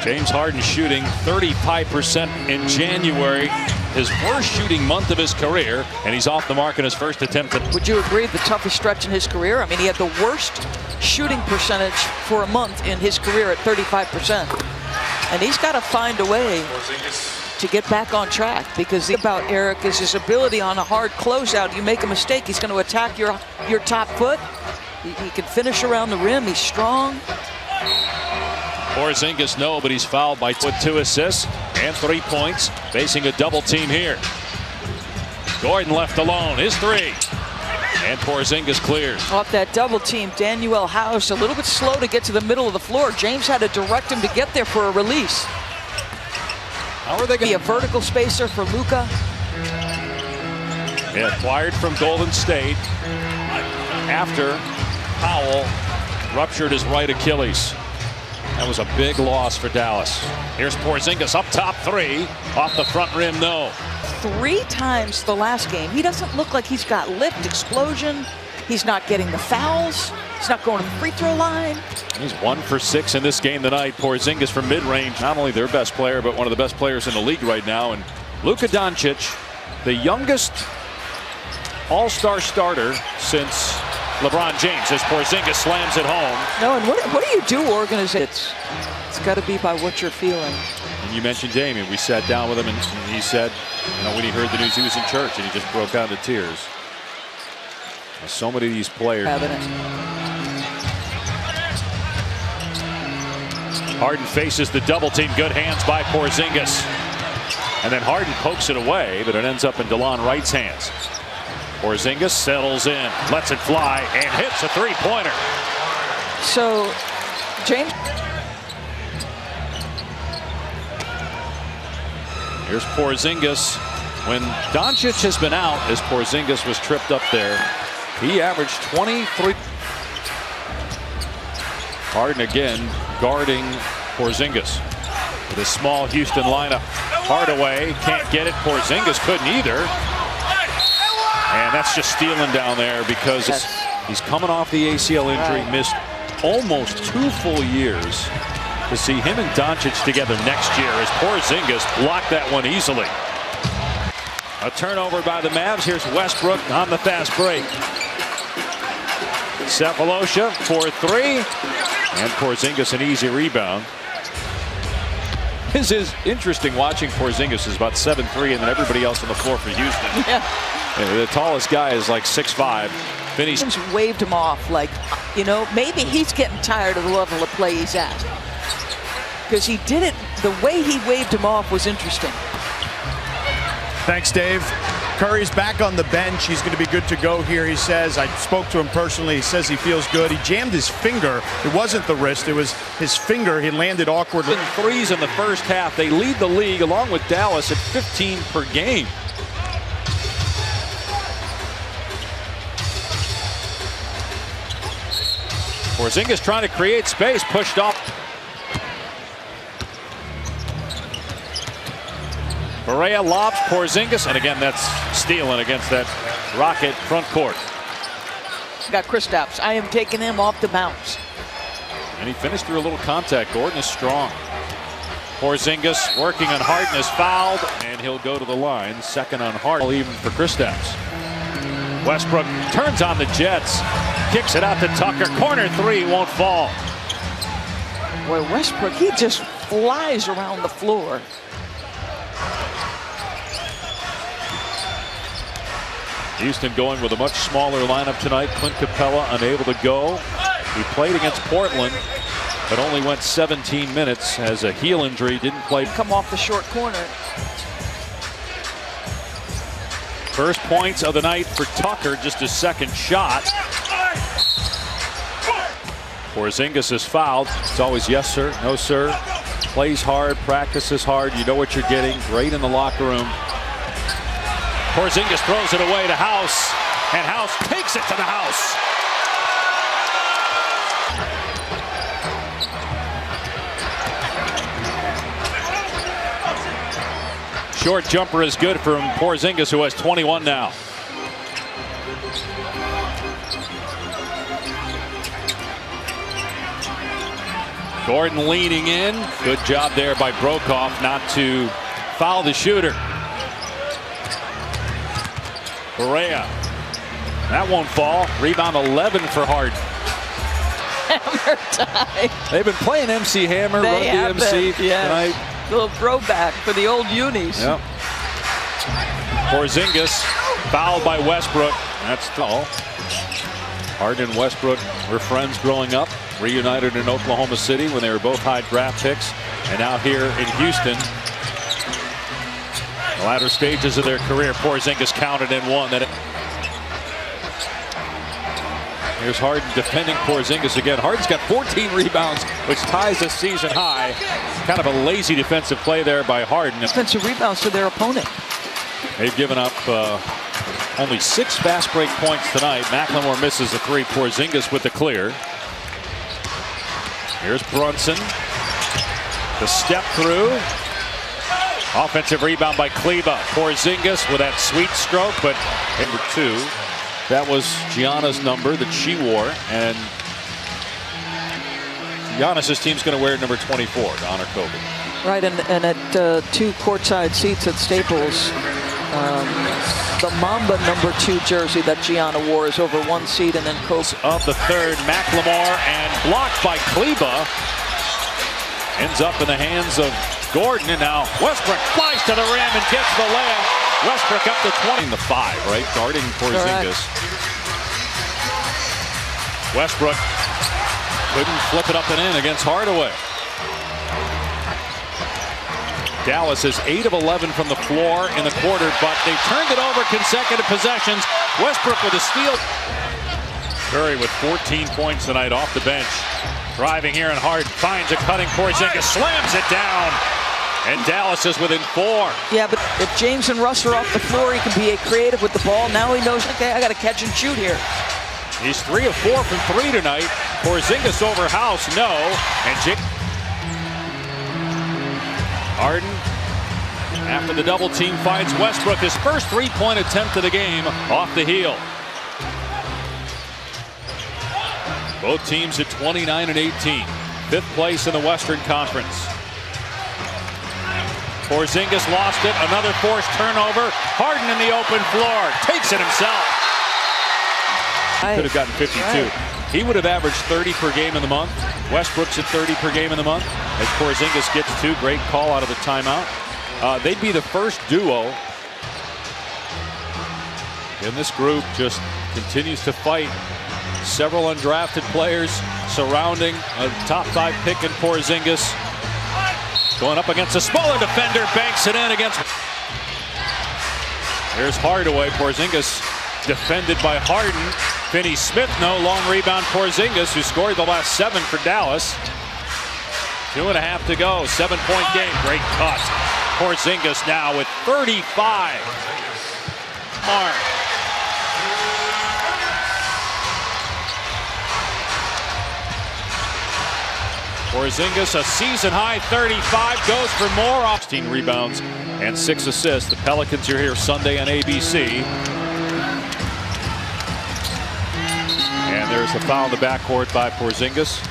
James Harden shooting 35% in January, his worst shooting month of his career, and he's off the mark in his first attempt. Would you agree the toughest stretch in his career? I mean, he had the worst shooting percentage for a month in his career at 35%. And he's got to find a way to get back on track, because the thing about Eric is his ability on a hard closeout. You make a mistake, he's going to attack your top foot. He can finish around the rim. He's strong. Porzingis, no, but he's fouled by with 2 assists and 3 points, facing a double team here. Gordon left alone, his 3. And Porzingis clears. Off that double team, Danuel House a little bit slow to get to the middle of the floor. James had to direct him to get there for a release. How are they going to be a vertical spacer for Luka? Yeah, acquired from Golden State after Powell ruptured his right Achilles. That was a big loss for Dallas. Here's Porzingis up top 3. Off the front rim, no. 3 times the last game. He doesn't look like he's got lift, explosion. He's not getting the fouls. He's not going to the free throw line. He's 1 for 6 in this game tonight. Porzingis from mid-range. Not only their best player, but one of the best players in the league right now. And Luka Doncic, the youngest all-star starter since LeBron James, as Porzingis slams it home. No, and what do you do, organization? It's got to be by what you're feeling. And you mentioned Damian. We sat down with him, and he said, you know, when he heard the news, he was in church, and he just broke out into tears. So many of these players. Harden faces the double team. Good hands by Porzingis. And then Harden pokes it away, but it ends up in DeLon Wright's hands. Porzingis settles in, lets it fly, and hits a 3-pointer. So, James. Here's Porzingis. When Doncic has been out, as Porzingis was tripped up there, he averaged 23. Harden again guarding Porzingis with a small Houston lineup. Hardaway can't get it. Porzingis couldn't either. And that's just stealing down there, because he's coming off the ACL injury, missed almost 2 full years. To see him and Doncic together next year, as Porzingis blocked that one easily. A turnover by the Mavs. Here's Westbrook on the fast break. Cephalosha for 3. And Porzingis an easy rebound. This is interesting watching Porzingis. Is about 7'3", and then everybody else on the floor for Houston. Yeah. The tallest guy is like 6'5". Finney's waved him off, like, you know, maybe he's getting tired of the level of play he's at. Because he did it, the way he waved him off was interesting. Thanks, Dave. Curry's back on the bench. He's going to be good to go here, he says. I spoke to him personally. He says he feels good. He jammed his finger. It wasn't the wrist. It was his finger. He landed awkwardly. 3s in the first half. They lead the league, along with Dallas, at 15 per game. Porzingis trying to create space, pushed off. Barea lobs Porzingis, and again that's stealing against that Rocket front court. Got Kristaps. I am taking him off the bounce. And he finished through a little contact. Gordon is strong. Porzingis working on Harden is fouled, and he'll go to the line. Second on Harden, even for Kristaps. Westbrook turns on the Jets, kicks it out to Tucker. Corner 3 won't fall. Boy, Westbrook, he just flies around the floor. Houston going with a much smaller lineup tonight. Clint Capella unable to go. He played against Portland, but only went 17 minutes as a heel injury. Didn't play. Come off the short corner. First points of the night for Tucker, just his second shot. Porzingis is fouled. It's always yes sir, no sir. Plays hard, practices hard. You know what you're getting. Great in the locker room. Porzingis throws it away to House, and House takes it to the house. Short jumper is good from Porzingis, who has 21 now. Gordon leaning in. Good job there by Brokoff not to foul the shooter. Correa. That won't fall. Rebound 11 for Harden. Hammer time. They've been playing MC Hammer, They Run have DMC been, yes. tonight. Little throwback for the old unis. Yep. Porzingis fouled by Westbrook. That's all. Harden and Westbrook were friends growing up, reunited in Oklahoma City when they were both high draft picks, and now here in Houston. The latter stages of their career. Porzingis counted in one. Here's Harden defending Porzingis again. Harden's got 14 rebounds, which ties the season high. Kind of a lazy defensive play there by Harden. Defensive rebounds to their opponent. They've given up only 6 fast break points tonight. McLemore misses the 3. Porzingis with the clear. Here's Brunson. The step through. Offensive rebound by Kleba. Porzingis with that sweet stroke, but number 2. That was Gianna's number that she wore, and Giannis's team's going to wear number 24 to honor Kobe. Right, and at 2 courtside seats at Staples, the Mamba number 2 jersey that Gianna wore is over 1 seat, and then Kobe. Of the third, McLemore, and blocked by Kleba. Ends up in the hands of Gordon, and now Westbrook flies to the rim and gets the layup. Westbrook up to 20 in the 5, right? Guarding Porzingis. Westbrook couldn't flip it up and in against Hardaway. Dallas is 8 of 11 from the floor in the quarter, but they turned it over consecutive possessions. Westbrook with a steal. Curry with 14 points tonight off the bench. Driving here, and Harden finds a cutting Porzingis, slams it down. And Dallas is within 4. Yeah, but if James and Russ are off the floor, he can be creative with the ball. Now he knows, okay, I got to catch and shoot here. He's 3 of 4 from 3 tonight. Porzingis over House, no. And Harden, after the double team, finds Westbrook. His first 3-point attempt of the game off the heel. Both teams at 29 and 18. 5th place in the Western Conference. Porzingis lost it. Another forced turnover. Harden in the open floor. Takes it himself. Could have gotten 52. Right. He would have averaged 30 per game in the month. Westbrook's at 30 per game in the month. As Porzingis gets 2. Great call out of the timeout. They'd be the first duo. And this group just continues to fight. Several undrafted players surrounding a top 5 pick in Porzingis. Going up against a smaller defender, banks it in against. Here's Hardaway. Porzingis defended by Harden. Finney-Smith, no long rebound. Porzingis, who scored the last 7 for Dallas. 2.5 to go. 7-point game. Great cut. Porzingis now with 35. Mark. Porzingis, a season-high 35, goes for more. 16 rebounds and 6 assists. The Pelicans are here Sunday on ABC. And there's the foul in the backcourt by Porzingis.